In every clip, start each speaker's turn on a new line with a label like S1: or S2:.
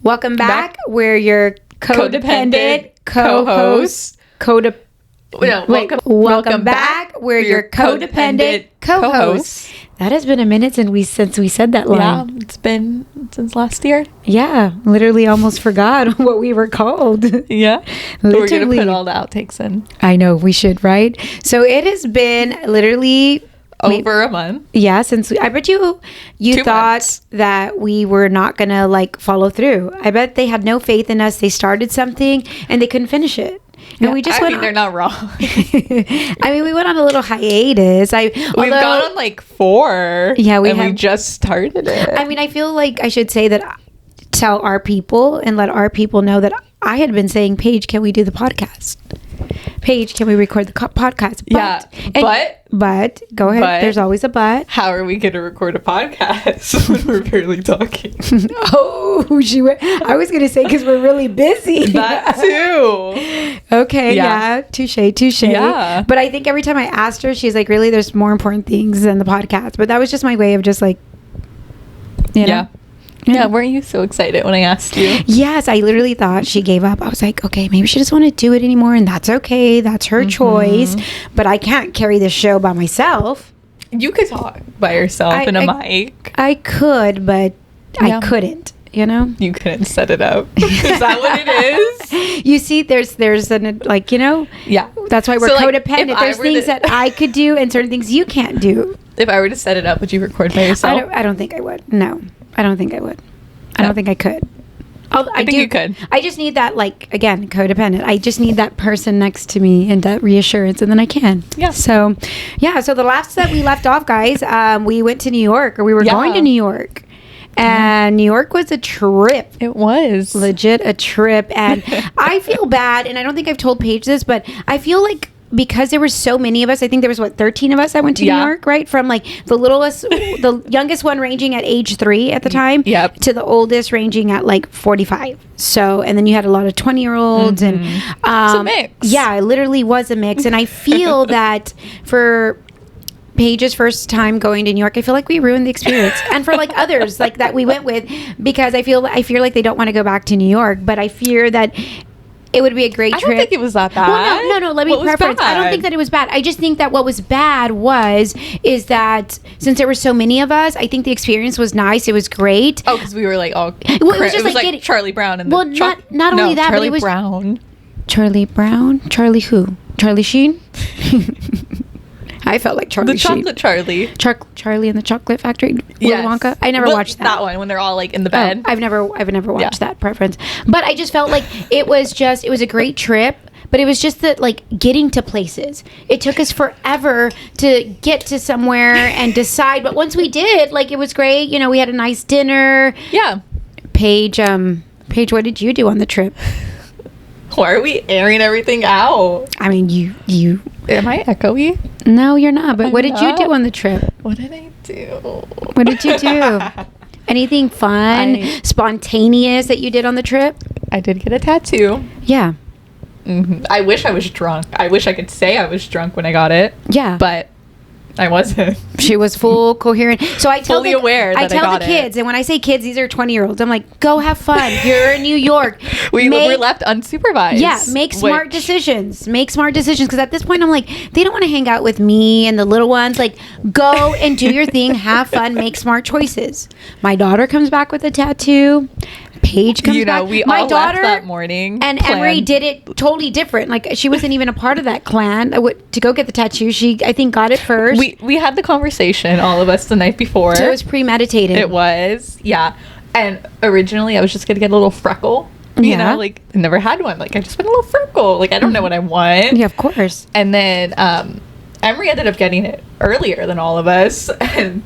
S1: Welcome back. We're your codependent co-host. Welcome back. We're your codependent co-hosts. That has been a minute since we said that line.
S2: Yeah, it's been since last year.
S1: Yeah, literally almost forgot what we were called.
S2: Yeah. We're going to put all the outtakes in.
S1: I know, we should, right? So it has been literally...
S2: Over a month.
S1: Yeah, since I bet you
S2: 2
S1: thought
S2: months.
S1: that we were not going to follow through. I bet they had no faith in us. They started something and they couldn't finish it. And we just
S2: they're not wrong.
S1: I mean, we went on a little hiatus. We've
S2: gone on 4.
S1: Yeah, we
S2: just started it.
S1: I mean, I feel like I should say that, tell our people and let our people know that I had been saying, Paige, can we do the podcast? Paige, can we record the podcast? But go ahead.
S2: But,
S1: there's always a but.
S2: How are we going to record a podcast when we're barely talking?
S1: I was going to say because we're really busy.
S2: That too.
S1: Okay, yeah. Touche.
S2: Yeah.
S1: But I think every time I asked her, she's like, really, there's more important things than the podcast. But that was just my way of just you know?
S2: Yeah, weren't you so excited when I asked you?
S1: Yes, I literally thought she gave up. I was like, okay, maybe she doesn't want to do it anymore, and that's okay. That's her choice. But I can't carry this show by myself.
S2: You could talk by yourself in a mic.
S1: I could, but I couldn't. You know,
S2: you couldn't set it up. Is that what it is?
S1: You see, there's
S2: yeah.
S1: That's why we're codependent. There's things that I could do and certain things you can't do.
S2: If I were to set it up, would you record by yourself?
S1: I don't think I would. No, I don't think I would. I don't think I could.
S2: I think you could.
S1: I just need that, again, codependent. I just need that person next to me and that reassurance, and then I can.
S2: Yeah.
S1: So the last that we left off, guys, we went to New York, or we were going to New York. And New York was a trip.
S2: It was.
S1: Legit a trip. And I feel bad, and I don't think I've told Paige this, but I feel like because there were so many of us, I think there was 13 of us that went to New York, right? From the littlest, the youngest one ranging at age 3 at the time, to the oldest ranging at 45. So, and then you had a lot of 20-year-olds and
S2: it's a mix.
S1: Yeah, it literally was a mix. And I feel that for Paige's first time going to New York, I feel like we ruined the experience, and for others that we went with, because I feel like they don't want to go back to New York, but I fear that it would be a great trip.
S2: I don't think it was that bad.
S1: Well, no. Let me preference. I don't think that it was bad. I just think that what was bad is that since there were so many of us, I think the experience was nice. It was great.
S2: Oh, because we were all.
S1: It was just
S2: like Charlie Brown and
S1: not only that,
S2: Charlie
S1: but it was
S2: Brown.
S1: Charlie Brown. Charlie who? Charlie Sheen. I felt like Charlie Sheen.
S2: The Chocolate Charlie.
S1: Charlie and the Chocolate Factory. Willy Wonka. I never watched that.
S2: That one when they're all in the bed.
S1: I've never watched that preference. But I just felt like it was a great trip. But it was just that getting to places. It took us forever to get to somewhere and decide. But once we did, it was great. You know, we had a nice dinner.
S2: Yeah.
S1: Paige, what did you do on the trip?
S2: Why are we airing everything out?
S1: I mean, you.
S2: Am I echoey?
S1: No, you're not. But what did you do on the trip?
S2: What did I do?
S1: What did you do? Anything fun, spontaneous that you did on the trip?
S2: I did get a tattoo.
S1: Yeah.
S2: Mm-hmm. I wish I was drunk. I wish I could say I was drunk when I got it.
S1: Yeah.
S2: But I wasn't.
S1: She was full coherent. So I tell
S2: I
S1: tell the kids, and when I say kids, these are 20-year-olds. I'm like, go have fun. You're in New York.
S2: We're left unsupervised.
S1: Yeah, make smart decisions. Make smart decisions. Because at this point, I'm like, they don't want to hang out with me and the little ones. Go and do your thing. Have fun. Make smart choices. My daughter comes back with a tattoo. Paige comes back.
S2: We
S1: my
S2: all
S1: daughter
S2: left that morning.
S1: And Emery did it totally different. She wasn't even a part of that clan to go get the tattoo. She, I think, got it first.
S2: We had the conversation, all of us, the night before.
S1: So it was premeditated.
S2: It was, yeah. And originally, I was just gonna get a little freckle. You know, I never had one. I just want a little freckle. I don't know what I want.
S1: Yeah, of course.
S2: And then Emery ended up getting it earlier than all of us. And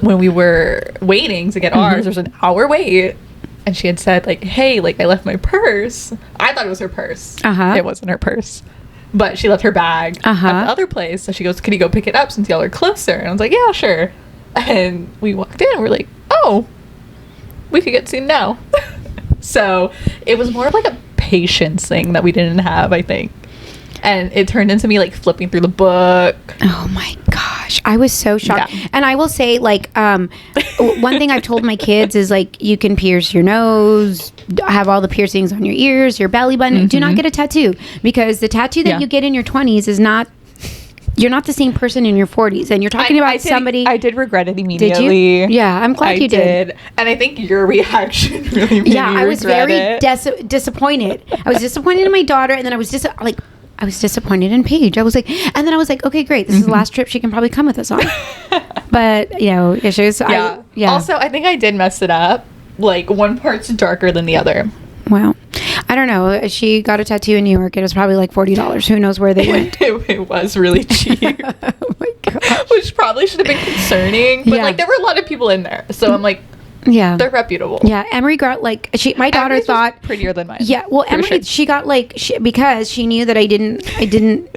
S2: when we were waiting to get ours, there was an hour wait. And she had said, hey, I left my purse. I thought it was her purse. It wasn't her purse. But she left her bag at the other place. So she goes, can you go pick it up since y'all are closer? And I was like, yeah, sure. And we walked in and we're like, oh, we could get seen now. So it was more of a patience thing that we didn't have, I think. And it turned into me flipping through the book.
S1: Oh my gosh. gosh, I was so shocked.
S2: Yeah.
S1: And I will say, like, one thing I've told my kids is, like, you can pierce your nose, have all the piercings on your ears, your belly button. Do not get a tattoo, because the tattoo that you get in your 20s is not, you're not the same person in your 40s. And you're talking about somebody.
S2: I did regret it
S1: Did
S2: immediately.
S1: you? Yeah, I'm glad you did.
S2: And I think your reaction really made me
S1: I was
S2: regret
S1: very
S2: it.
S1: disappointed. I was disappointed in my daughter, and then I was I was disappointed in Paige. I was like, and then I was like, okay, great. This is the last trip she can probably come with us on. But, you know, issues.
S2: Yeah. Also, I think I did mess it up. Like, one part's darker than the other.
S1: Well, I don't know. She got a tattoo in New York. It was probably like $40. Who knows where they went?
S2: It was really cheap.
S1: Oh my gosh.
S2: Which probably should have been concerning. But, like, there were a lot of people in there. So I'm like,
S1: yeah,
S2: they're reputable.
S1: Yeah, Emery got like my daughter
S2: Emery's
S1: thought
S2: was prettier than mine.
S1: Yeah, well, Emery
S2: sure.
S1: she got like because she knew that I didn't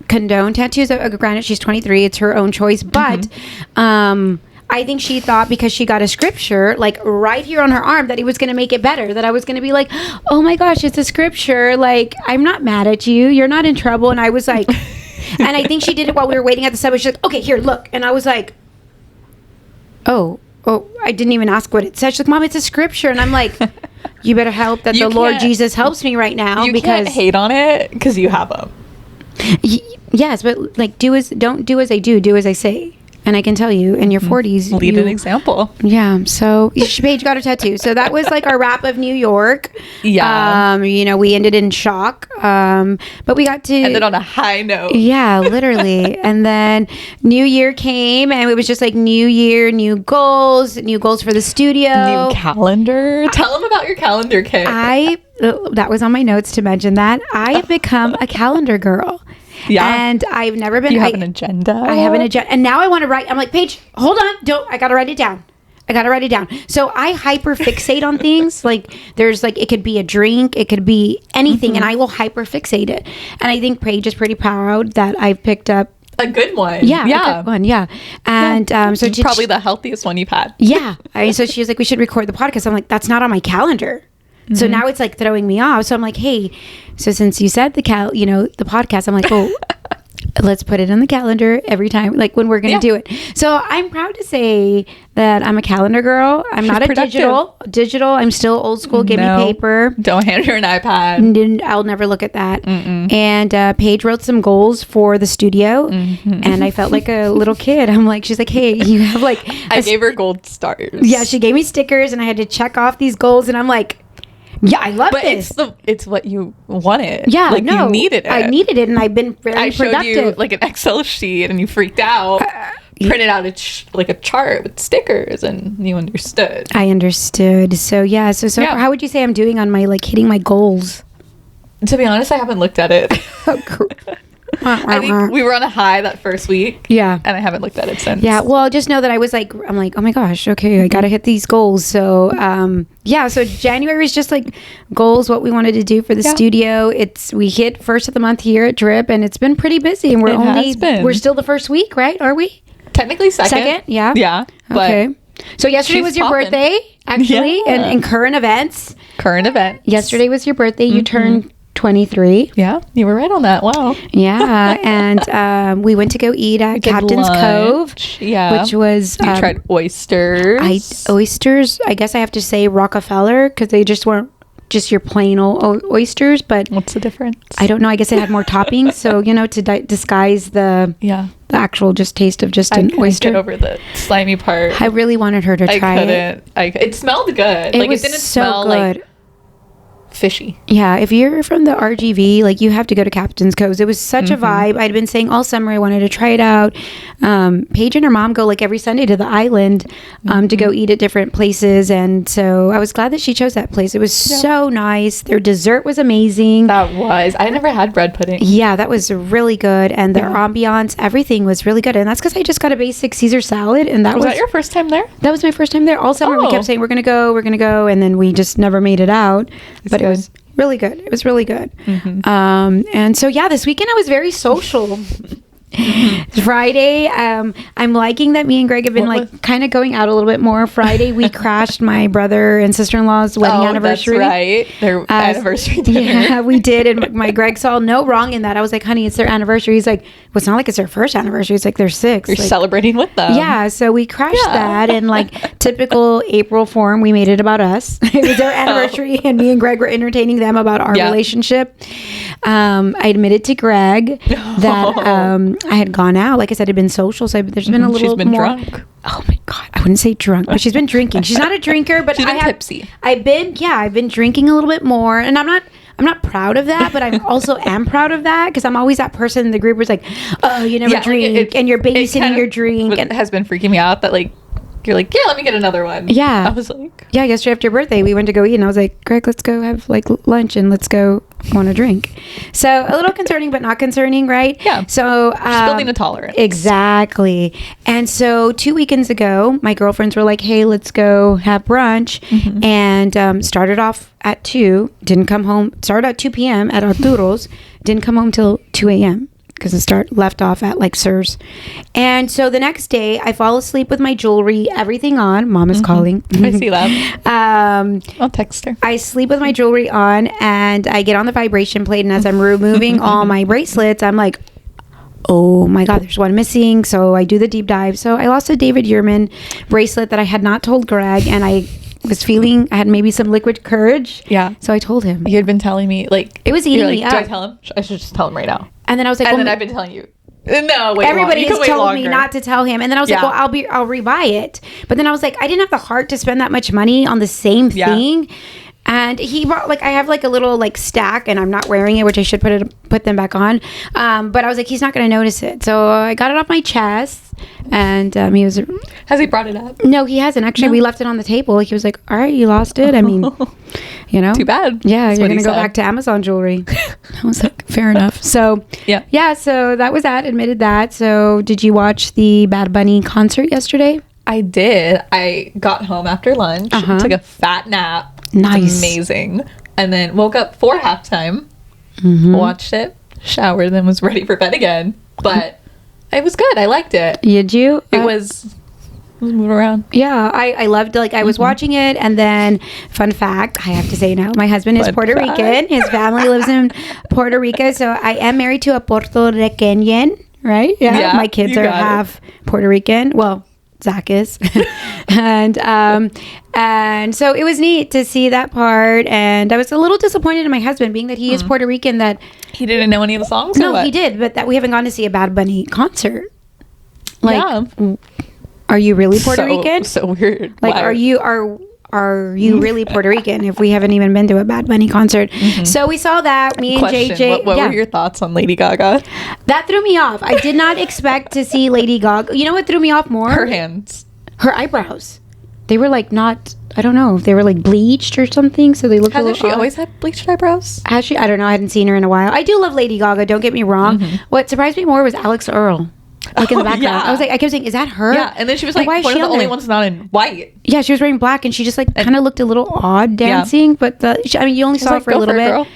S1: condone tattoos. Granted, she's 23; it's her own choice. But I think she thought because she got a scripture like right here on her arm that it was going to make it better. That I was going to be like, oh my gosh, it's a scripture. Like, I'm not mad at you. You're not in trouble. And I was like, and I think she did it while we were waiting at the subway. She's like, okay, here, look. And I was like, oh, I didn't even ask what it said. She's like, Mom, it's a scripture. And I'm like, you better hope that the Lord Jesus helps me right now.
S2: You
S1: because
S2: can't hate on it because you have them.
S1: Yes, but like don't do as I do as I say. And I can tell you, in your 40s,
S2: Lead an example.
S1: Yeah. So Paige got a tattoo. So that was like our wrap of New York.
S2: Yeah.
S1: You know, we ended in shock. But we got to
S2: ended on a high note.
S1: Yeah, literally. And then New Year came, and it was just like New Year, new goals for the studio,
S2: new calendar. Tell them about your calendar kit.
S1: That was on my notes to mention that I have become a calendar girl.
S2: Yeah.
S1: And I've never been.
S2: You have an agenda.
S1: I have an agenda. And now I want to write. I'm like, Paige, hold on. I got to write it down. So I hyper fixate on things. Like, there's like, it could be a drink, it could be anything, and I will hyper fixate it. And I think Paige is pretty proud that I've picked up
S2: a good one.
S1: Yeah. A good one. Yeah. And so
S2: probably the healthiest one you've had.
S1: Yeah. So she was like, we should record the podcast. I'm like, that's not on my calendar. So now it's like throwing me off. So I'm like, hey, so since you said the podcast, I'm like, oh, let's put it on the calendar every time, like when we're going to do it. So I'm proud to say that I'm a calendar girl. I'm not a digital. I'm still old school. Give me paper.
S2: Don't hand her an iPad.
S1: I'll never look at that. And Paige wrote some goals for the studio, and I felt like a little kid. I'm like, she's like, hey, you have like.
S2: I gave her gold stars.
S1: Yeah, she gave me stickers, and I had to check off these goals, and I'm like, yeah, I love this.
S2: It's what you wanted.
S1: Yeah,
S2: like you needed it.
S1: I needed it, and I've been very productive.
S2: I showed you like an Excel sheet, and you freaked out. Printed out a chart with stickers, and you understood.
S1: I understood. So yeah. So far, how would you say I'm doing on my like hitting my goals?
S2: To be honest, I haven't looked at it. I think we were on a high that first week.
S1: Yeah.
S2: And I haven't looked at it since.
S1: Yeah. Well, just know that I'm like, oh my gosh, okay, I got to hit these goals. So, so January is just like goals, what we wanted to do for the studio. We hit first of the month here at Drip, and it's been pretty busy, and we're still the first week, right? Are we?
S2: Technically second.
S1: Yeah.
S2: Yeah.
S1: Okay. So yesterday was your birthday, actually, and current events. Yesterday was your birthday. You turned 23.
S2: Yeah, you were right on that. Wow.
S1: Yeah, and we went to go eat at Captain's Cove.
S2: Yeah,
S1: which was
S2: you tried oysters.
S1: Oysters. I guess I have to say Rockefeller because they just weren't just your plain old oysters. But
S2: what's the difference?
S1: I don't know. I guess it had more toppings, so to disguise the actual just taste of just an oyster.
S2: Get over the slimy part.
S1: I really wanted her to try it.
S2: It smelled good.
S1: It
S2: didn't smell
S1: good.
S2: Like fishy.
S1: Yeah, if you're from the RGV, like you have to go to Captain's Cove. It was such a vibe. I'd been saying all summer I wanted to try it out. Paige and her mom go like every Sunday to the island to go eat at different places, and so I was glad that she chose that place. It was so nice. Their dessert was amazing.
S2: I never had bread pudding.
S1: Yeah, that was really good, and their ambiance, everything was really good. And that's because I just got a basic Caesar salad, and was
S2: that your first time there?
S1: That was my first time there. All summer we kept saying we're gonna go, and then we just never made it out. But it was really good. And so this weekend I was very social. Friday, I'm liking that me and Greg have been like kind of going out a little bit more. Friday, we crashed my brother and sister-in-law's wedding anniversary.
S2: That's right. Their anniversary dinner.
S1: Yeah, we did. And my Greg saw no wrong in that. I was like, honey, it's their anniversary. He's like, well, it's not like it's their first anniversary. It's like their sixth.
S2: You're
S1: like,
S2: celebrating with them.
S1: yeah, so we crashed that, and like typical April form, we made it about us. It was their anniversary, and me and Greg were entertaining them about our relationship. I admitted to Greg that I had gone out. Like I said, it had been social, so there's been a little
S2: She's been
S1: more
S2: drunk.
S1: Oh my god, I wouldn't say drunk, but she's been drinking. She's not a drinker, but
S2: She's been tipsy.
S1: I've been drinking a little bit more, and I'm not proud of that, but I also am proud of that because I'm always that person in the group who's like, oh, you never drink, and you're babysitting your drink.
S2: It has been freaking me out that like you're like, yeah, let me get another one.
S1: Yeah.
S2: I was like,
S1: yeah, yesterday after your birthday, we went to go eat, and I was like, Greg, let's go have like lunch and let's go want a drink. So a little concerning, but not concerning, right?
S2: Yeah.
S1: So
S2: just building a tolerance.
S1: Exactly. And so 2 weekends ago, my girlfriends were like, hey, let's go have brunch, and started off at 2, didn't come home, started at 2 p.m. at Arturo's, didn't come home till 2 a.m. because it left off at like Sir's. And so the next day I fall asleep with my jewelry, everything on. Mom is calling.
S2: I see that. I'll text her.
S1: I sleep with my jewelry on, and I get on the vibration plate, and as I'm removing all my bracelets, I'm like, oh my god, there's one missing. So I do the deep dive. So I lost a David Yurman bracelet that I had not told Greg, and I had maybe some liquid courage.
S2: Yeah.
S1: So I told him.
S2: You had been telling me like
S1: it was eating
S2: like,
S1: me up.
S2: do I tell him? I should just tell him right now.
S1: And then I was like,
S2: and then I've been telling you. No, wait.
S1: Everybody has told
S2: longer.
S1: me not to tell him, and then I was like, well, I'll rebuy it. But then I was like, I didn't have the heart to spend that much money on the same thing. And he brought I have like a little like stack, and I'm not wearing it, which I should put them back on. But I was like, he's not going to notice it, so I got it off my chest, and he was.
S2: Has he brought it up?
S1: No, he hasn't. Actually, we left it on the table. He was like, all right, you lost it. I mean, you know,
S2: too bad.
S1: Yeah, you're going to go back to Amazon jewelry. I was like, fair enough. So yeah. So that was that. Admitted that. So did you watch the Bad Bunny concert yesterday?
S2: I did. I got home after lunch, took a fat nap.
S1: Nice.
S2: Amazing. And then woke up for halftime, watched it, showered, then was ready for bed again. But it was good. I liked it.
S1: Did you?
S2: It was moving around.
S1: Yeah, I loved I was watching it, and then fun fact, I have to say now, my husband is Puerto Rican. His family lives in Puerto Rico, so I am married to a Puerto Rican, right? Yeah. My kids are half Puerto Rican. Well, Zach is. and so it was neat to see that part, and I was a little disappointed in my husband, being that he is Puerto Rican, that
S2: he didn't know any of the songs.
S1: No, he did, but that we haven't gone to see a Bad Bunny concert. Are you really Puerto Rican?
S2: So weird.
S1: Like, are you really Puerto Rican if we haven't even been to a Bad Bunny concert? So we saw that. Me and JJ.
S2: What were your thoughts on Lady Gaga?
S1: That threw me off. I did not expect to see Lady Gaga. You know what threw me off more?
S2: Her hands.
S1: Her eyebrows. They were like not. I don't know if they were like bleached or something. So they look.
S2: Hasn't she always had bleached eyebrows?
S1: Has she? I don't know. I hadn't seen her in a while. I do love Lady Gaga. Don't get me wrong. What surprised me more was Alex Earl. Like in the background. I was like, I kept saying, is that her?
S2: Yeah, and then she was like,
S1: why is
S2: one
S1: she
S2: of the
S1: on
S2: only
S1: there?
S2: ones not in white.
S1: Yeah, she was wearing black, and she just like kind of looked a little odd dancing. But I mean, you only saw it for a little bit. Girl.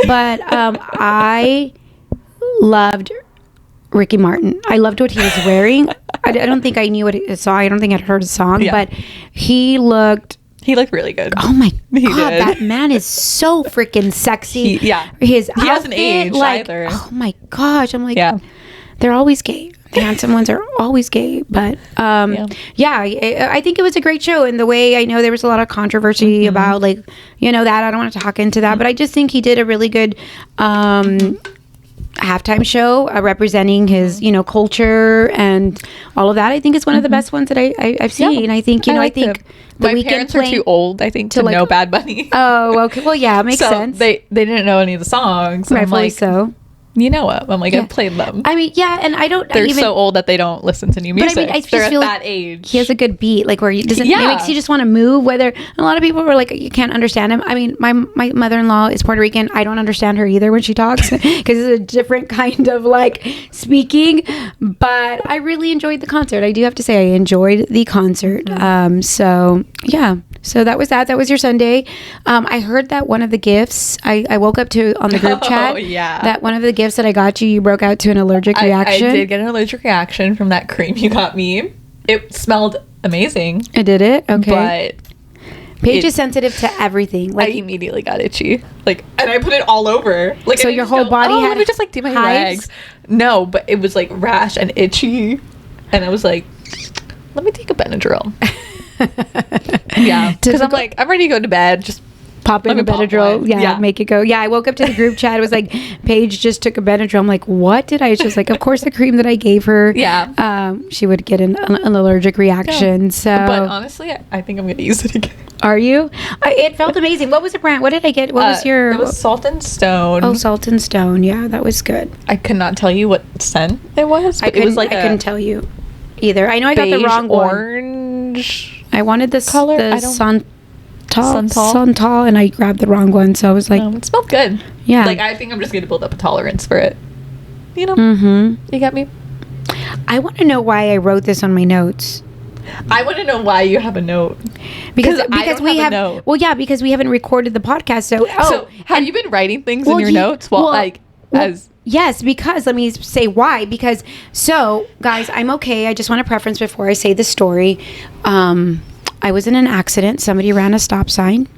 S1: But I loved Ricky Martin. I loved what he was wearing. I don't think I knew what he saw. I don't think I'd heard a song, but he looked
S2: really good.
S1: Oh my god, that man is so freaking sexy.
S2: He
S1: his outfit,
S2: hasn't aged either.
S1: Oh my gosh, I'm like, they're always gay. The handsome ones are always gay, but I think it was a great show. And the way, I know there was a lot of controversy about that. I don't want to talk into that, but I just think he did a really good halftime show representing his culture and all of that. I think it's one of the best ones that I've seen. And I think I think
S2: my parents are too old, I think, to know Bad Bunny.
S1: Oh, okay. Well, yeah, makes sense.
S2: They didn't know any of the songs.
S1: Rightfully so.
S2: You know what? I'm like, I've played them.
S1: I mean, yeah, and I don't.
S2: They're so old that they don't listen to new music.
S1: But I mean, I just
S2: They're
S1: feel
S2: at that
S1: like
S2: age.
S1: He has a good beat, like where it makes you just want to move. Whether a lot of people were like, you can't understand him. I mean, my mother-in-law is Puerto Rican. I don't understand her either when she talks because it's a different kind of like speaking. But I really enjoyed the concert. I do have to say, I enjoyed the concert. So yeah. So that was that. That was your Sunday. I heard that one of the gifts I woke up to on the group chat.
S2: Oh, yeah.
S1: That one of the gifts that I got you, you broke out to an allergic reaction.
S2: I did get an allergic reaction from that cream you got me. It smelled amazing.
S1: I did it. Okay.
S2: But
S1: Paige is sensitive to everything.
S2: I immediately got itchy. Like, and I put it all over. Like,
S1: so
S2: I
S1: your
S2: didn't
S1: whole
S2: go,
S1: body had
S2: let me just like do my
S1: hives?
S2: legs. No, but it was like rash and itchy, and I was like, let me take a Benadryl. Yeah, because I'm like, I'm ready to go to bed. Just
S1: pop in a Benadryl. Yeah, make it go. Yeah, I woke up to the group chat. It was like, Paige just took a Benadryl. I'm like, what did I? It's just like, of course, the cream that I gave her.
S2: Yeah.
S1: She would get an allergic reaction.
S2: Yeah.
S1: So,
S2: but honestly, I think I'm gonna use it again.
S1: Are you? It felt amazing. What was the brand? What did I get? What was your?
S2: It was Salt and Stone.
S1: Oh, Salt and Stone. Yeah, that was good.
S2: I could not tell you what scent it was. But
S1: it was like I couldn't tell you either. I know I got the wrong
S2: orange.
S1: I wanted this
S2: color.
S1: The
S2: Santal,
S1: Santal, and I grabbed the wrong one. So I was like,
S2: it smelled good.
S1: Yeah.
S2: Like, I think I'm just gonna build up a tolerance for it. You know.
S1: Mm-hmm.
S2: You got me.
S1: I want to know why I wrote this on my notes.
S2: I want to know why you have a note.
S1: Because we have
S2: a note.
S1: Well, yeah, because we haven't recorded the podcast. So
S2: have you been writing things in your notes?
S1: Yes, because let me say why. Because guys, I'm okay. I just want to preference before I say the story. I was in an accident. Somebody ran a stop sign,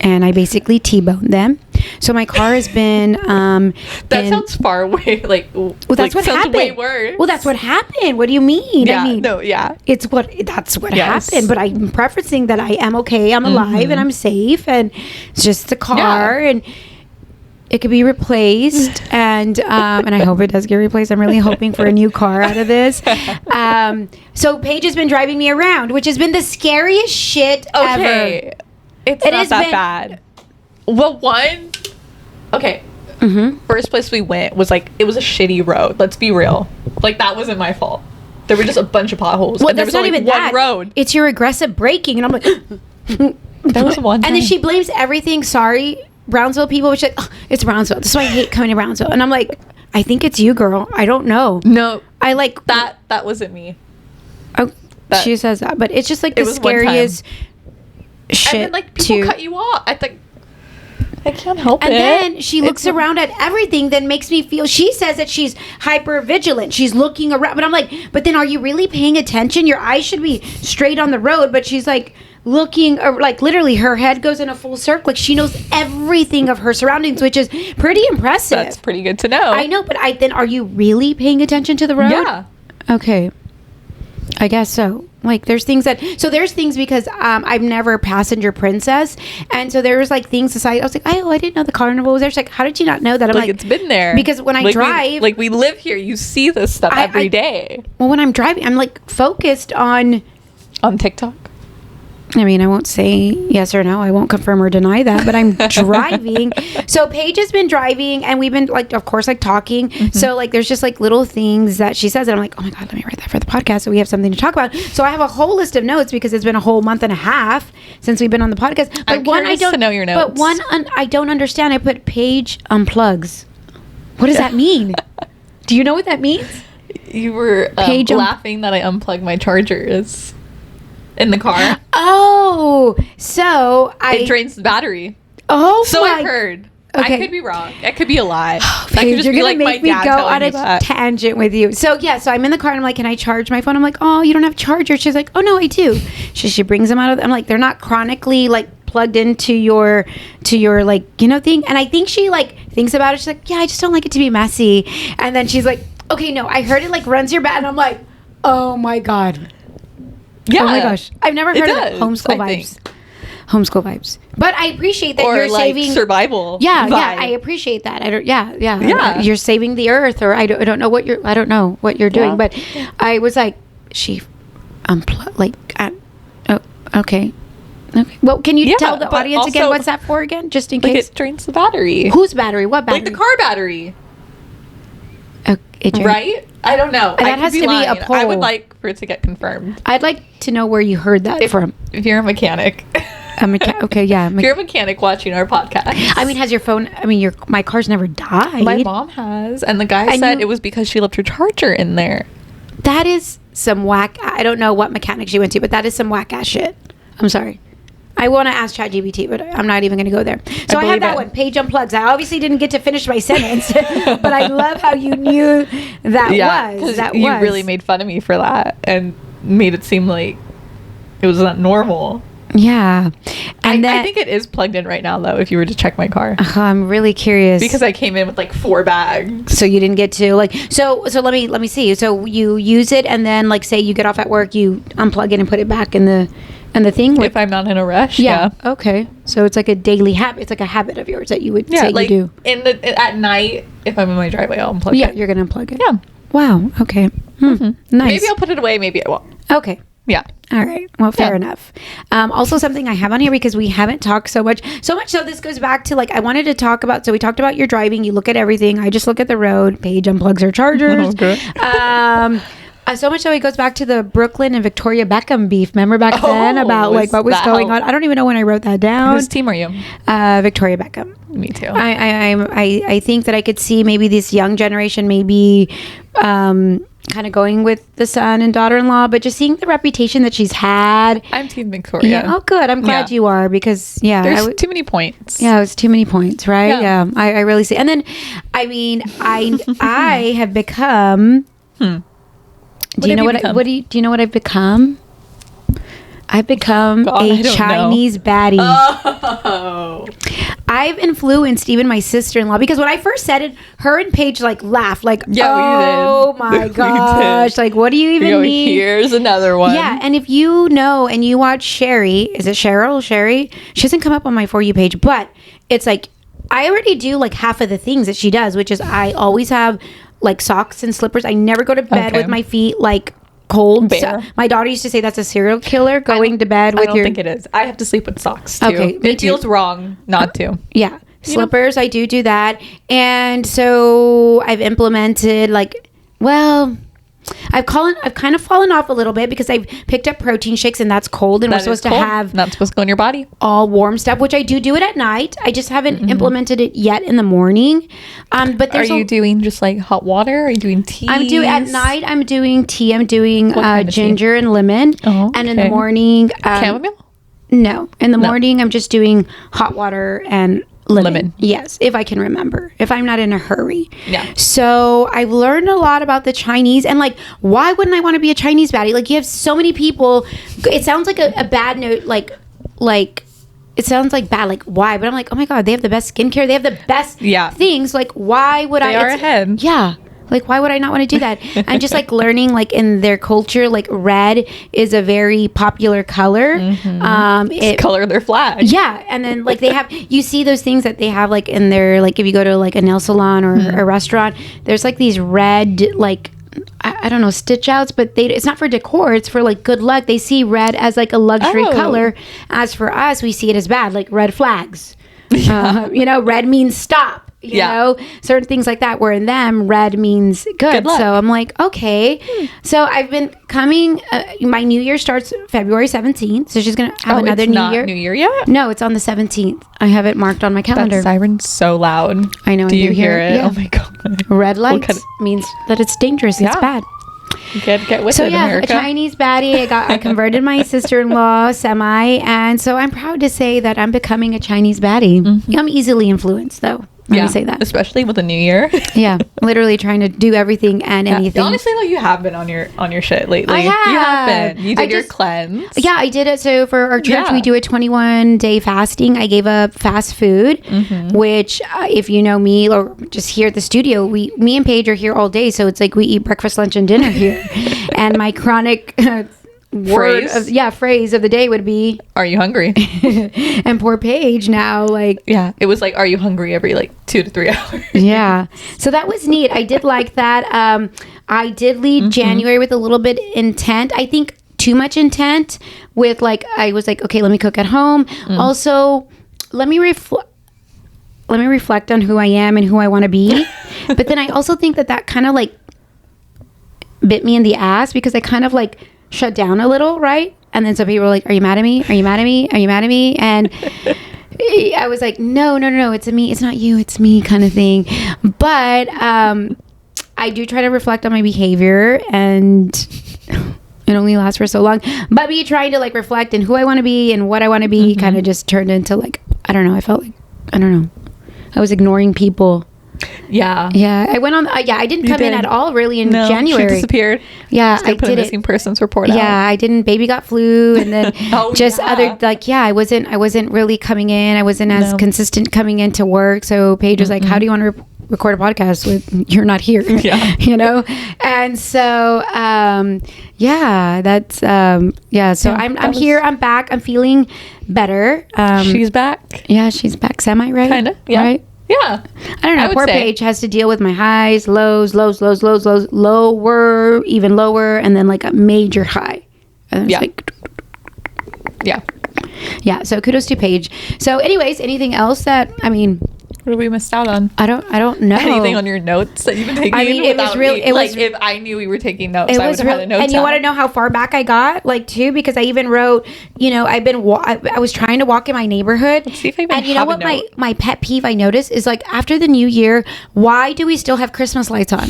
S1: and I basically T-boned them. So my car has been.
S2: That sounds far away.
S1: Well, that's what happened.
S2: Way worse.
S1: Well, that's what happened. What do you mean?
S2: Yeah.
S1: I mean, that's what happened. But I'm preferencing that I am okay. I'm alive and I'm safe, and it's just the car and. It could be replaced, and I hope it does get replaced. I'm really hoping for a new car out of this. So Paige has been driving me around, which has been the scariest shit ever.
S2: It's not that bad. Well, first place we went was like, it was a shitty road. Let's be real. Like, that wasn't my fault. There were just a bunch of potholes.
S1: Well,
S2: and there was only one road.
S1: It's your aggressive braking, and I'm like,
S2: that was one time.
S1: And then she blames everything. Sorry. Brownsville people, which it's Brownsville. That's why I hate coming to Brownsville. And I'm like, I think it's you, girl. I don't know.
S2: No,
S1: I like
S2: that. That wasn't me.
S1: Oh, she says that, but it's just like the scariest shit.
S2: And then like people cut you off. I think I can't help it.
S1: And then she looks around at everything that makes me feel. She says that she's hyper vigilant. She's looking around, but I'm like, but then are you really paying attention? Your eyes should be straight on the road, but she's like. Looking, or like literally her head goes in a full circle. Like she knows everything of her surroundings, which is pretty impressive.
S2: That's pretty good to know.
S1: I know, but then are you really paying attention to the road?
S2: Yeah.
S1: Okay. I guess so. Like there's things because I'm never a passenger princess, and so there was like things aside. I was like, I didn't know the carnival was there. She's like, how did you not know that? I'm like,
S2: it's been there
S1: because when I drive,
S2: we live here, you see this stuff every day.
S1: Well, when I'm driving, I'm like focused on
S2: TikTok.
S1: I mean, I won't say yes or no. I won't confirm or deny that, but I'm driving. So Paige has been driving, and we've been like, of course, like talking. Mm-hmm. So like, there's just like little things that she says, and I'm like, oh my God, let me write that for the podcast so we have something to talk about. So I have a whole list of notes because it's been a whole month and a half since we've been on the podcast. But
S2: I'm curious to know your notes.
S1: But one, I don't understand. I put Paige unplugs. What does that mean? Do you know what that means?
S2: You were laughing that I unplugged my chargers. In the car.
S1: Oh, so
S2: it drains the battery.
S1: Oh,
S2: so I've heard. Okay. I could be wrong. It could be a lie.
S1: That could just be like make me go on a tangent with you. So so I'm in the car and I'm like, can I charge my phone? I'm like, oh, you don't have charger. She's like, oh no, I do. She brings them out of. I'm like, they're not chronically like plugged into your like thing. And I think she like thinks about it. She's like, yeah, I just don't like it to be messy. And then she's like, okay, no, I heard it like runs your back. And I'm like, oh my God.
S2: Yeah.
S1: Oh my gosh. I've never heard of that. Homeschool vibes. Homeschool vibes. But I appreciate that you're like saving
S2: survival.
S1: Yeah,
S2: vibe.
S1: yeah. I appreciate that. Yeah. You're saving the earth, or I don't know what you're doing. But I was like, she unplugged okay. Well, can you tell the audience again what's that for again? Just in case.
S2: It drains the battery.
S1: Whose battery? What battery?
S2: Like the car battery.
S1: Right?
S2: I don't know.
S1: That has to be a poll.
S2: I would like for it to get confirmed.
S1: I'd like to know where you heard that from.
S2: If you're a mechanic.
S1: Okay, yeah.
S2: If you're a mechanic watching our podcast.
S1: I mean, has your phone... I mean, my car's never died.
S2: My mom has. And the guy said it was because she left her charger in there.
S1: That is some whack... I don't know what mechanic she went to, but that is some whack-ass shit. I'm sorry. I want to ask ChatGPT, but I'm not even going to go there. So I have that one, Paige Unplugs. I obviously didn't get to finish my sentence, but I love how you knew that
S2: you really made fun of me for that and made it seem like it was not normal.
S1: Yeah. And
S2: I think it is plugged in right now, though, if you were to check my car.
S1: I'm really curious.
S2: Because I came in with like 4 bags.
S1: So you didn't get to like, so let me see. So you use it and then like say you get off at work, you unplug it and put it back in the thing.
S2: If I'm not in a rush.
S1: Yeah. Okay. So it's like a daily habit. It's like a habit of yours that you would say
S2: like
S1: you do.
S2: At night, if I'm in my driveway, I'll unplug it.
S1: Yeah, you're going to unplug it.
S2: Yeah.
S1: Wow. Okay. Nice.
S2: Maybe I'll put it away. Maybe I won't.
S1: Okay.
S2: Yeah.
S1: All right. Well, fair enough. Also, something I have on here because we haven't talked so much. So this goes back to like I wanted to talk about. So we talked about your driving. You look at everything. I just look at the road. Paige unplugs her chargers.
S2: Okay.
S1: So much so it goes back to the Brooklyn and Victoria Beckham beef. Remember back then about like what was going on? I don't even know when I wrote that down.
S2: Whose team are you?
S1: Victoria Beckham.
S2: Me too.
S1: I think that I could see maybe this young generation maybe kind of going with the son and daughter-in-law, but just seeing the reputation that she's had.
S2: I'm team Victoria.
S1: Yeah. Oh, good. I'm glad you are because
S2: there's too many points.
S1: Yeah, it was too many points, right? Yeah. I really see. And then, I mean, I have become. Do you know what I've become? I've become a Chinese baddie.
S2: Oh.
S1: I've influenced even my sister-in-law because when I first said it, her and Paige like laughed like,
S2: we did.
S1: My gosh, like what do you even mean?
S2: Here's another one.
S1: Yeah, and if you know and you watch Sherry, is it Cheryl? Sherry? She doesn't come up on my For You page, but it's like I already do like half of the things that she does, which is I always have like socks and slippers. I never go to bed with my feet like cold. So, my daughter used to say that's a serial killer going to bed with your.
S2: I don't think it is. I have to sleep with socks too.
S1: Okay,
S2: it feels wrong not to.
S1: Yeah, slippers. I do that, and so I've implemented like, well, I've kind of fallen off a little bit because I've picked up protein shakes and that's cold and we're supposed to have
S2: not supposed to go in your body
S1: all warm stuff, which I do it at night. I just haven't implemented it yet in the morning. But
S2: are you doing just like hot water? Are you doing tea?
S1: At night. I'm doing tea. I'm doing ginger and lemon.
S2: Oh,
S1: and in the morning,
S2: chamomile.
S1: No, in the morning I'm just doing hot water and lemon. Yes, if I can remember. If I'm not in a hurry.
S2: Yeah.
S1: So I've learned a lot about the Chinese and like, why wouldn't I want to be a Chinese baddie? Like you have so many people. It sounds like a bad note. Like it sounds like bad. Like why? But I'm like, oh my god, they have the best skincare. They have the best things. Like why would
S2: they are ahead?
S1: Yeah. Like, why would I not want to do that? I'm just like learning, like in their culture, like red is a very popular color.
S2: It's color of their flag.
S1: Yeah, and then like they have, you see those things that they have like in their, like if you go to like a nail salon or a restaurant, there's like these red like I don't know, stitch outs, but it's not for decor, it's for like good luck. They see red as like a luxury color. As for us, we see it as bad, like red flags. Red means stop. You know, certain things like that, where in them red means good. So I'm like, okay. So I've been coming, my new year starts February 17th. So she's going to have another new year.
S2: New year yet?
S1: No, it's on the 17th. I have it marked on my calendar.
S2: That siren's so loud.
S1: I know.
S2: Do you hear it?
S1: Yeah.
S2: Oh my God.
S1: Red lights means that it's dangerous. It's bad.
S2: Get with it, America.
S1: A Chinese baddie. I converted my sister-in-law semi, and so I'm proud to say that I'm becoming a Chinese baddie. I'm easily influenced, though. Let me say that,
S2: especially with the new year.
S1: Yeah, literally trying to do everything and anything.
S2: Honestly, though, you have been on your shit lately.
S1: I have.
S2: You have been. You did your cleanse.
S1: Yeah, I did it. So for our church, we do a 21-day fasting. I gave up fast food, which, if you know me or just here at the studio, me and Paige are here all day. So it's like we eat breakfast, lunch, and dinner here. And my chronic phrase of the day would be,
S2: are you hungry?
S1: And poor Paige now, like,
S2: it was like, are you hungry every like 2 to 3 hours?
S1: Yeah, so that was neat. I did like that. I did lead January with a little bit intent. I think too much intent with like, I was like, okay, let me cook at home. Also, let me reflect on who I am and who I want to be. But then I also think that kind of like bit me in the ass because I kind of like shut down a little, right? And then some people were like, are you mad at me? Are you mad at me? Are you mad at me? And I was like, no, it's me. It's not you. It's me kind of thing. But I do try to reflect on my behavior and It only lasts for so long. But me trying to like reflect and who I want to be and what I want to be kind of just turned into like, I don't know. I felt like, I don't know. I was ignoring people.
S2: Yeah.
S1: Yeah. I went on. I didn't come in at all really in January.
S2: She disappeared.
S1: Yeah.
S2: I put a missing persons report out.
S1: Yeah. I didn't. Baby got flu and then other like, I wasn't really coming in. I wasn't as consistent coming into work. So Paige was like, how do you want to record a podcast with you're not here?
S2: Yeah.
S1: You know? And so, that's, so I'm here. I'm back. I'm feeling better.
S2: She's back.
S1: Yeah. She's back. Semi, right?
S2: Kind of. Yeah.
S1: Right?
S2: Yeah.
S1: I don't know. Poor Paige has to deal with my highs, lows, lower, even lower, and then like a major high. And it's like, yeah. So kudos to Paige. So anyways, anything else that, I mean,
S2: what have we missed out on?
S1: I don't know.
S2: Anything on your notes that you've been taking?
S1: I mean, it was really,
S2: if I knew we were taking notes, I would have had a note.
S1: And you want to know how far back I got? Like, too, because I even wrote, I was trying to walk in my neighborhood.
S2: Let's see if I even
S1: and you know
S2: have
S1: what
S2: a note.
S1: my pet peeve I noticed is like after the new year, why do we still have Christmas lights on?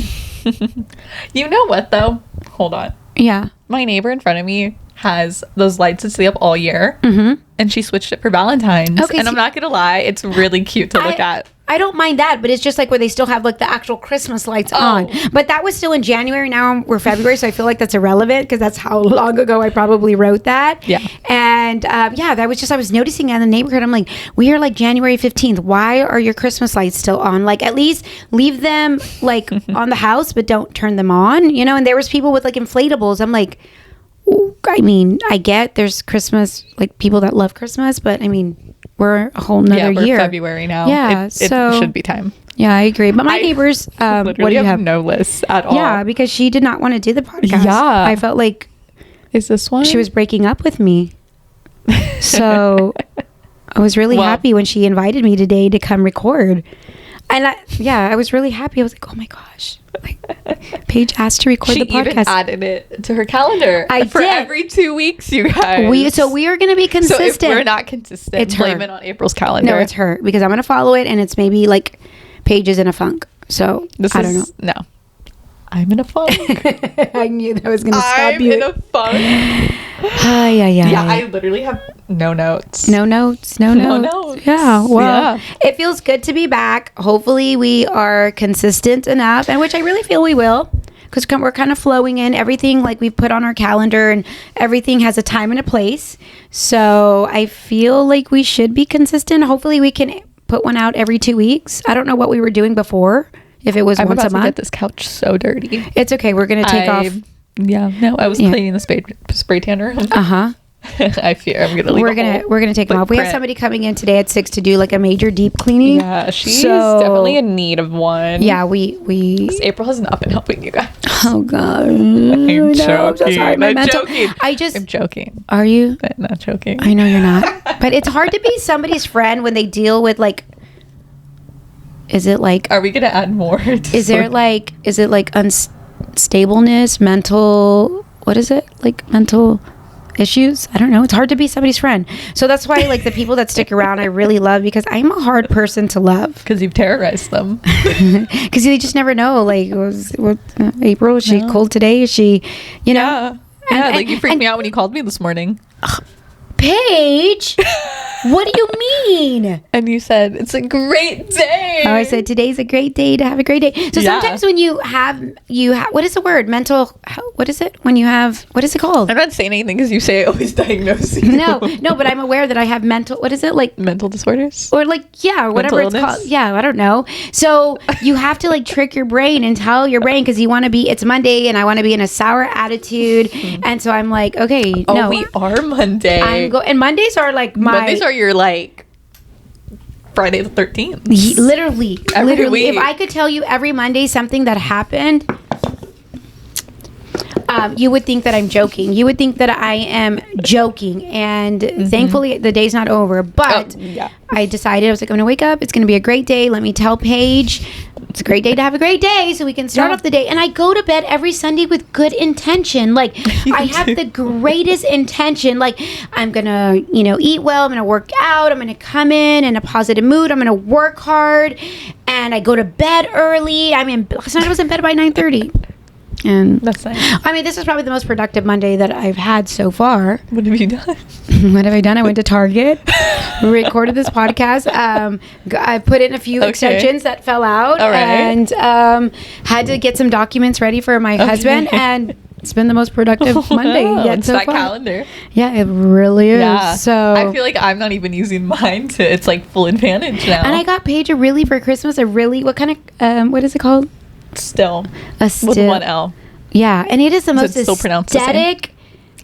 S2: You know what though? Hold on.
S1: Yeah.
S2: My neighbor in front of me has those lights that stay up all year, and she switched it for Valentine's.
S1: Okay,
S2: and I'm not gonna lie, it's really cute to look at.
S1: I don't mind that, but it's just like where they still have like the actual Christmas lights on. But that was still in January. Now we're February, so I feel like that's irrelevant because that's how long ago I probably wrote that.
S2: Yeah.
S1: And that was just, I was noticing in the neighborhood. I'm like, we are like January 15th. Why are your Christmas lights still on? Like at least leave them like on the house, but don't turn them on, you know? And there was people with like inflatables. I'm like, I mean, I get there's Christmas, like people that love Christmas, but I mean, we're a whole nother
S2: we're
S1: year.
S2: February now.
S1: Yeah,
S2: it
S1: so
S2: should be time.
S1: Yeah, I agree. But my neighbors, what do you have?
S2: No list at all.
S1: Yeah, because she did not want to do the podcast.
S2: Yeah,
S1: I felt like
S2: is this one?
S1: She was breaking up with me. So I was really happy when she invited me today to come record. And I was really happy. I was like, oh my gosh. Like, Paige asked to record the podcast.
S2: She even added it to her calendar. For
S1: did.
S2: every 2 weeks, you guys.
S1: We are going to be consistent.
S2: So if we're not consistent,
S1: it's
S2: blame
S1: her.
S2: it on April's calendar.
S1: No, it's her. Because I'm going to follow it, and it's maybe like Paige is in a funk. So I don't know.
S2: No. I'm in a funk.
S1: I knew that was going to stop you.
S2: I'm in a funk. Yeah, I literally have no notes.
S1: No notes. Yeah, well, it feels good to be back. Hopefully we are consistent enough, and which I really feel we will, because we're kind of flowing in everything like we've put on our calendar, and everything has a time and a place. So I feel like we should be consistent. Hopefully we can put one out every 2 weeks. I don't know what we were doing before. If it was once a month. I'm about to
S2: get this couch so dirty.
S1: It's okay. We're going to take off.
S2: Yeah. No, I was cleaning the spray tan room. I fear I'm gonna leave.
S1: We're gonna take them off. We have somebody coming in today at 6 to do like a major deep cleaning.
S2: Yeah, she's definitely in need of one.
S1: Yeah, we.
S2: April has not been helping you guys.
S1: Oh God,
S2: I'm joking. I'm so sorry.
S1: Joking. I'm
S2: joking.
S1: Are you?
S2: I'm not joking.
S1: I know you're not. But it's hard to be somebody's friend when they deal with like. Is it like?
S2: Are we gonna add more?
S1: Is it like unstableness, mental? What is it like? Mental issues? I don't know. It's hard to be somebody's friend. So that's why like the people that stick around I really love, because I'm a hard person to love.
S2: Because you've terrorized them.
S1: Because they just never know. Like, April, is she cold today? Is she, you know?
S2: Yeah, like you freaked me out when you called me this morning.
S1: Paige, what do you mean?
S2: And you said, it's a great day.
S1: Oh, I said, today's a great day to have a great day. So sometimes when you have, what is the word? Mental, what is it? When you have, what is it called?
S2: I'm not saying anything because you say I always diagnose you.
S1: No, but I'm aware that I have mental, what is it? Like
S2: mental disorders?
S1: Or like, yeah, or whatever it's called. Yeah, I don't know. So you have to like trick your brain and tell your brain, because you want to be, it's Monday and I want to be in a sour attitude. And so I'm like, okay, no.
S2: We are Monday.
S1: And Mondays are like
S2: Mondays are your like Friday the 13th.
S1: Literally.
S2: Every week.
S1: If I could tell you every Monday something that happened, you would think that I'm joking. You would think that I am joking. And thankfully the day's not over. But I decided, I was like, I'm going to wake up. It's going to be a great day. Let me tell Paige it's a great day to have a great day, so we can start off the day. And I go to bed every Sunday with good intention. Like, I have the greatest intention. Like, I'm going to, eat well. I'm going to work out. I'm going to come in a positive mood. I'm going to work hard. And I go to bed early. Last night I was in bed by 9:30. And
S2: That's nice.
S1: I mean, this is probably the most productive Monday that I've had so far.
S2: What have you done?
S1: What have I done? I went to Target, recorded this podcast. I put in a few
S2: Okay.
S1: extensions that fell out,
S2: All right.
S1: and had to get some documents ready for my husband. And it's been the most productive Monday yet
S2: It's
S1: so
S2: that
S1: far.
S2: calendar.
S1: Yeah, it really is.
S2: Yeah.
S1: So
S2: I feel like I'm not even using mine to its like full advantage now.
S1: and I got Paige a really for Christmas. A really what kind of what is it called?
S2: still
S1: A
S2: with
S1: still.
S2: one L.
S1: Yeah, and it is the most
S2: it still pronounced the same?
S1: aesthetic.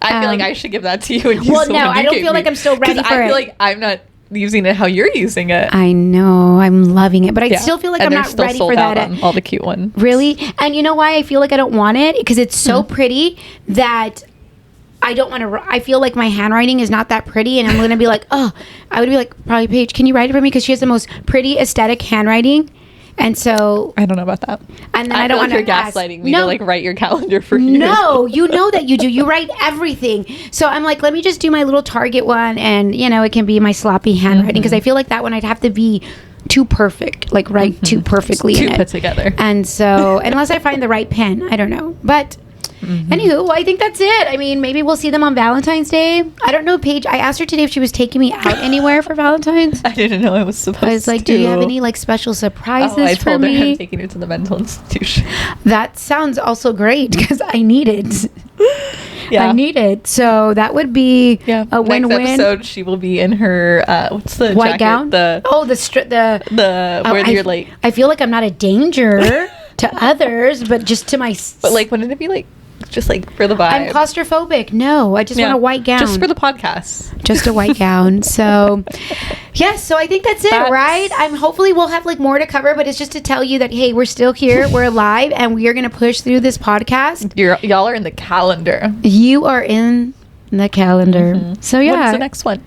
S2: I feel like I should give that to you. And use
S1: well,
S2: the
S1: no,
S2: one you
S1: I don't
S2: gave
S1: feel
S2: me.
S1: like I'm still ready
S2: 'Cause
S1: for
S2: I
S1: it.
S2: feel like I'm not using it how you're using it.
S1: I know, I'm loving it, but I
S2: Yeah.
S1: still feel like
S2: And
S1: I'm
S2: they're
S1: not
S2: still
S1: ready
S2: sold
S1: for that.
S2: out on all the cute ones.
S1: Really? And you know why I feel like I don't want it? Because it's so pretty that I don't want to. I feel like my handwriting is not that pretty, and I'm going to be like, oh, I would be like, probably Paige, can you write it for me? Because she has the most pretty aesthetic handwriting. And so,
S2: I don't know about that.
S1: and then I,
S2: I
S1: don't
S2: feel
S1: want
S2: like
S1: to
S2: you're gaslighting me to like write your calendar for you.
S1: No, you know that you do. You write everything. So I'm like, let me just do my little Target one, and it can be my sloppy handwriting because I feel like that one I'd have to be too perfect, like write too perfectly
S2: Too
S1: in
S2: put
S1: it.
S2: together.
S1: And so, unless I find the right pen, I don't know. But anywho, I think that's it. I mean, maybe we'll see them on Valentine's Day. I don't know, Paige. I asked her today if she was taking me out anywhere for Valentine's.
S2: I didn't know I was supposed to.
S1: I was like, do you have any like special surprises
S2: I
S1: for
S2: told her I'm
S1: me?
S2: taking her to the mental institution.
S1: That sounds also great because I need it.
S2: Yeah.
S1: I need it. So that would be
S2: Yeah.
S1: a win-win.
S2: Next episode, she will be in her what's the
S1: White
S2: jacket?
S1: gown.
S2: The
S1: Oh,
S2: where you're like,
S1: I feel like I'm not a danger to others, but just to my.
S2: but like, wouldn't it be like just like for the vibe?
S1: I'm claustrophobic. No, I just
S2: Yeah.
S1: want a white gown.
S2: Just for the podcast.
S1: Just a white gown. So, yes. So I think that's it,
S2: That's-
S1: right? Hopefully we'll have like more to cover, but it's just to tell you that hey, we're still here, we're alive, and we are going to push through this podcast.
S2: Y'all are in the calendar.
S1: You are in the calendar. So yeah,
S2: What's the next one?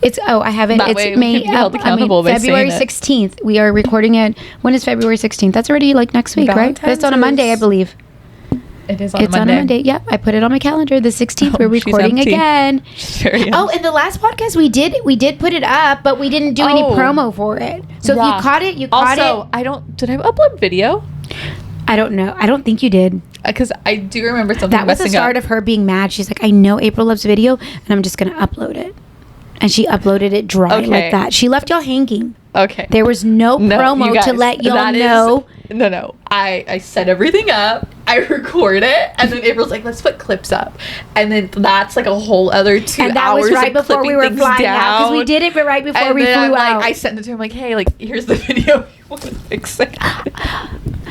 S1: I have it.
S2: That
S1: It's
S2: way we
S1: May.
S2: can be held accountable by
S1: February
S2: saying it.
S1: 16th. We are recording it. When is February 16th? That's already like next week, right? That's on a Monday, I believe.
S2: It is on
S1: It's
S2: a Monday.
S1: on a Monday. Yep, I put it on my calendar. The 16th.
S2: Oh,
S1: We're
S2: she's
S1: recording
S2: empty.
S1: again.
S2: She's very
S1: Oh, and the last podcast we did put it up, but we didn't do any
S2: Oh.
S1: promo for it. So if
S2: Yeah.
S1: you caught it, you caught
S2: Also, did I upload video?
S1: it. I don't know. I don't think you did.
S2: Because I do remember something
S1: That was the
S2: messing
S1: start
S2: up.
S1: of her being mad. She's like, I know April loves video, and I'm just gonna upload it. And she uploaded it dry
S2: Okay.
S1: like that. She left y'all hanging.
S2: Okay.
S1: There was no
S2: No,
S1: promo
S2: you guys,
S1: to let y'all
S2: that is-
S1: know.
S2: No. I set everything up. I record it, and then April's like, "Let's put clips up," and then that's like a whole other 2
S1: And that
S2: hours
S1: was right
S2: of
S1: before we
S2: clipping
S1: were
S2: things
S1: flying out because we
S2: down.
S1: did it right before
S2: And
S1: we
S2: then
S1: flew
S2: I'm
S1: out.
S2: like, I sent it to him like, "Hey, like here's the video. You want to fix it?"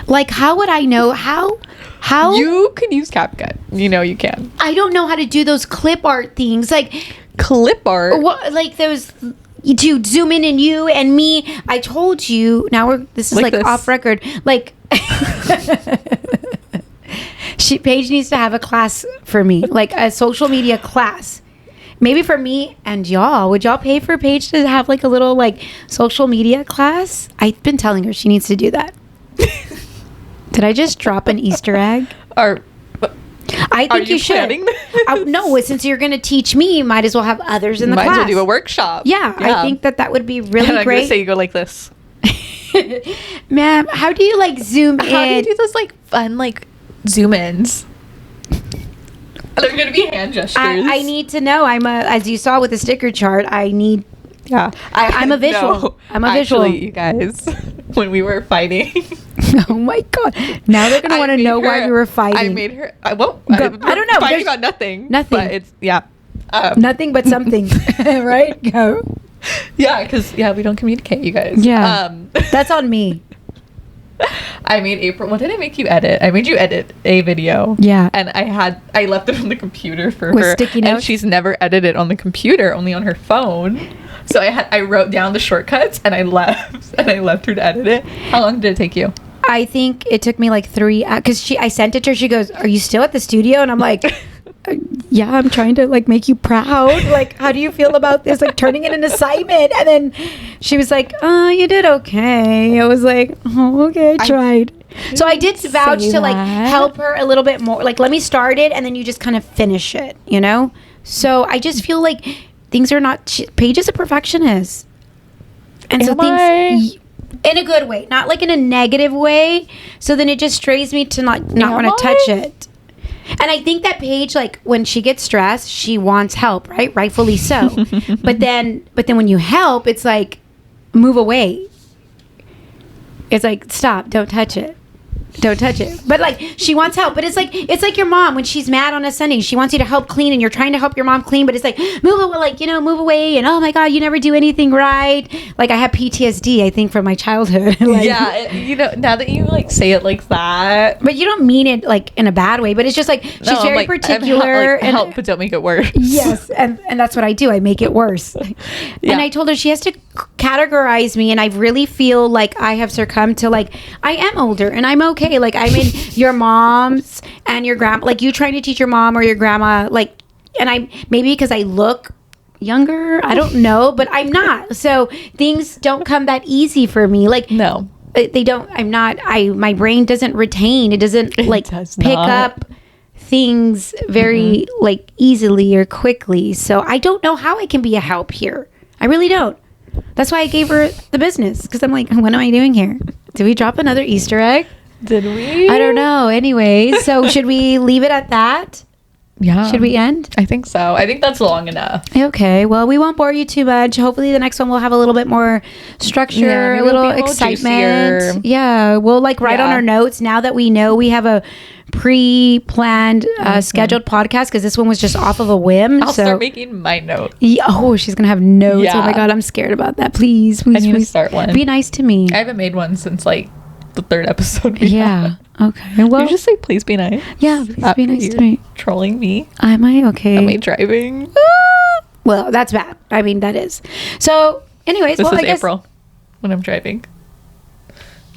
S1: Like, how would I know how?
S2: You can use CapCut. You know you can.
S1: I don't know how to do those clip art things. Like,
S2: Clip art.
S1: what? Like those. To zoom in and you and me. I told you. Now this is
S2: Like
S1: like
S2: this.
S1: off record. Like. Paige needs to have a class for me, like a social media class. Maybe for me and y'all. Would y'all pay for Paige to have like a little like social media class? I've been telling her she needs to do that. Did I just drop an Easter egg?
S2: Or
S1: I think
S2: are you
S1: should.
S2: planning this?
S1: No, since you're going to teach me, might as well have others in the
S2: might as
S1: class.
S2: well do a workshop.
S1: Yeah, I think that would be really
S2: And I'm gonna
S1: great.
S2: say you go like this.
S1: Ma'am, how do you like zoom
S2: How do you
S1: in?
S2: do those like fun like zoom ins? They're gonna be hand gestures.
S1: I need to know. As you saw with the sticker chart, I need.
S2: Yeah,
S1: I'm a visual.
S2: no,
S1: I'm a visual.
S2: Actually, you guys, when we were fighting,
S1: Oh my god! Now they're gonna
S2: I
S1: want to
S2: made
S1: know why
S2: her-
S1: we were fighting.
S2: I made her. I won't.
S1: Go. I don't know.
S2: Fighting
S1: There's
S2: about nothing.
S1: nothing.
S2: But it's yeah.
S1: Nothing but something, right? Go.
S2: Yeah, because we don't communicate, you guys.
S1: Yeah. That's on me.
S2: I made April. What did I make you edit? I made you edit a video.
S1: Yeah.
S2: And I left it on the computer for
S1: With
S2: her.
S1: sticky
S2: And
S1: notes?
S2: she's never edited on the computer, only on her phone. So I wrote down the shortcuts and I left her to edit it. How long did it take you?
S1: I think it took me like 3 because I sent it to her. She goes, "Are you still at the studio?" And I'm like, "Yeah, I'm trying to like make you proud. Like, how do you feel about this? Like turning in an assignment?" And then she was like, "Oh, you did okay." I was like, "Oh, okay, I tried." So I did vouch
S2: say
S1: to like
S2: that.
S1: help her a little bit more. Like, let me start it, and then you just kind of finish it. You know. So I just feel like things are not. Paige is a perfectionist, and so
S2: Am I?
S1: in a good way, not like in a negative way. So then it just strays me to not want to touch it. And I think that Paige, like when she gets stressed, she wants help, right? Rightfully so. but then when you help, it's like move away. It's like stop, don't touch it. Don't touch it. But like she wants help. But it's like your mom when she's mad on a Sunday. She wants you to help clean and you're trying to help your mom clean, but it's like move away, like, move away, and oh my God, you never do anything right. Like I have PTSD, I think, from my childhood. Like,
S2: yeah, now that you like say it like that.
S1: But you don't mean it like in a bad way, but it's just like she's very particular
S2: and help, but don't make it worse.
S1: Yes, and that's what I do. I make it worse. Yeah. And I told her she has to categorize me, and I really feel like I have succumbed to like I am older and I'm okay. Like I'm in your mom's and your grandma, like you trying to teach your mom or your grandma, like, and I maybe because I look younger, I don't know, but I'm not. So things don't come that easy for me. Like
S2: no,
S1: they don't. I'm not. My brain doesn't retain. It doesn't like pick up things very like easily or quickly. So I don't know how I can be a help here. I really don't. That's why I gave her the business, because I'm like, what am I doing here? Did we drop another Easter egg?
S2: Did we?
S1: I don't know. Anyway, so should we leave it at that?
S2: Yeah.
S1: Should we end?
S2: I think so. I think that's long enough.
S1: Okay. Well, we won't bore you too much. Hopefully the next one will have a little bit more structure, a little excitement.
S2: Juicier.
S1: Yeah. We'll like write on our notes now that we know we have a pre-planned scheduled podcast, because this one was just off of a whim.
S2: I'll start making my notes.
S1: Yeah, oh, she's gonna have notes.
S2: Yeah.
S1: Oh my God, I'm scared about that. Please
S2: I need to start one.
S1: Be nice to me.
S2: I haven't made one since like the 3rd episode.
S1: Yeah. Okay. Well,
S2: you just say please be nice.
S1: Yeah, please be nice to me.
S2: Trolling me.
S1: Am I okay?
S2: Am I driving?
S1: Well, that's bad. I mean, that is. So, anyways,
S2: this is
S1: I guess
S2: April when I'm driving.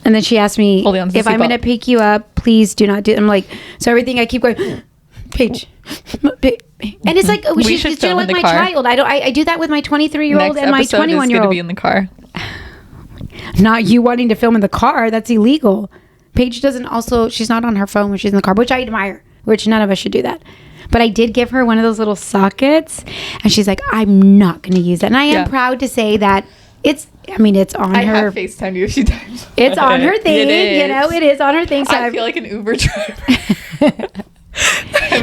S1: And then she asked me if I'm going to pick you up, please do not do. I'm like, so everything I keep going, Paige. And it's like, she's doing like my child. I do that with my 23-year-old and my 21-year-old. Next episode is going
S2: to be in the car.
S1: Not you wanting to film in the car. That's illegal. Paige doesn't also, she's not on her phone when she's in the car, which I admire, which none of us should do that. But I did give her one of those little sockets, and she's like, I'm not going to use that. And I am proud to say that it's on her.
S2: I have FaceTimed you a few times.
S1: It's on her thing. It is on her thing. So
S2: I feel like an Uber driver.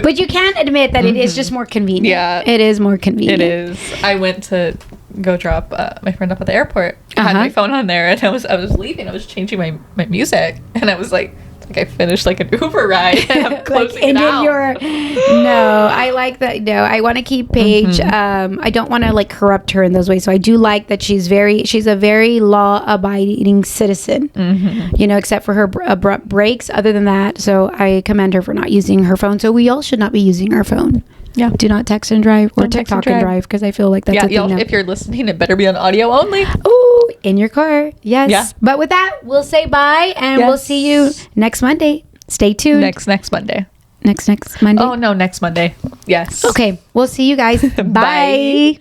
S1: But you can admit that it is just more convenient.
S2: Yeah.
S1: It is more convenient.
S2: It is. I went to go drop my friend up at the airport. I had my phone on there, and I was leaving. I was changing my music, and I was like I finished like an Uber ride, and I'm closing it out.
S1: No, I like that. No, I want to keep Paige. I don't want to like corrupt her in those ways. So I do like that she's a very law-abiding citizen. Except for her abrupt breaks. Other than that, so I commend her for not using her phone. So we all should not be using our phone. Yeah. Do not text and drive or TikTok and drive, because I feel like that's a thing now.
S2: If you're listening, it better be on audio only.
S1: Oh, in your car. Yes. Yeah. But with that, we'll say bye, and we'll see you next Monday. Stay tuned.
S2: Next Monday.
S1: Next Monday?
S2: Oh, no, next Monday. Yes.
S1: Okay. We'll see you guys. Bye.